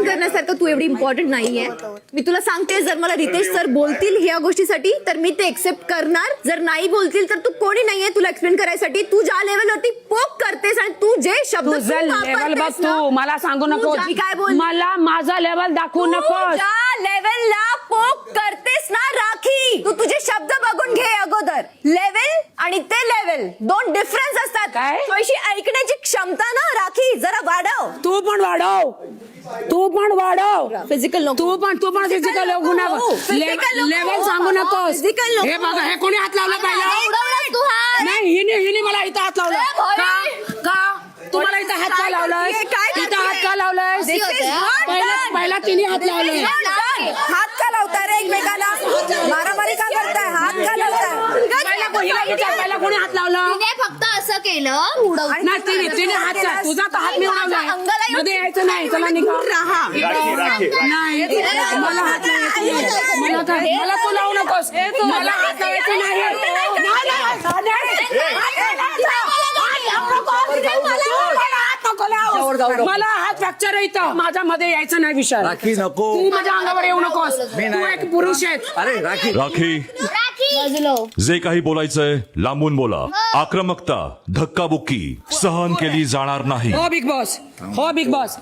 करण्यासारखं तू एवढी इम्पॉर्टंट नाहीये. मी तुला सांगते, जर मला रितेश सर बोलतील ह्या गोष्टीसाठी तर मी ते एक्सेप्ट करणार. जर नाही बोलतील तर तू कोणी नाहीये तुला एक्सप्लेन करायसाठी. तू ज्या लेवलवरती पोक करतेस आणि तू जे शब्द लेवल बघ, तू मला सांगू नको. काय बोल, मला माझा लेवल दाखवू नको. ज्या लेवलला पोक करतेस ना राखी, तू तुझे शब्द बघून घे अगोदर. लेवल आणि ते लेवल दोन डिफरन्स असतात. काय? अशी ऐकण्याची क्षमता ना राखी जरा वाढव. तू पण वाढव, तू पण वाढव. फिजिकल नको, तू पण फिजिकल लेवल सांगू नकोस. फिजिकल नको. हे बघा, हे कोणी हात लावला पहिला? नाही, हिने मला इथं हात लावला. का तुम्हाला इथं हात का लावलाय? इथं हात का लावलाय? पहिला तिने हात लावलाय. हात का लावताय रे एकमेकाला? मारामारी का करताय? हात का लावताय? पहिला कोणी हात लावला? तिने फक्त असं केलं उडवून. नाही, तिने हात लावला. तुझा तर हात मी उडवलाय. मध्ये यायचं नाही. चला निघा. नाही, मला हात लावायचं. मला तू लावू नकोस. मला हात लावायचं नाही. मला हात फ्रॅक्चर आहे इथं. माझ्या मध्ये यायचं नाही विषय. राखी नको, तू माझ्या अंगावर येऊ नकोस. तू एक पुरुष आहे. अरे राखी राखी जे काही बोलायचंय लांबून बोला. आक्रमकता, धक्काबुक्की सहन केली जाणार नाही. हो बिग बॉस, हो बिग बॉस.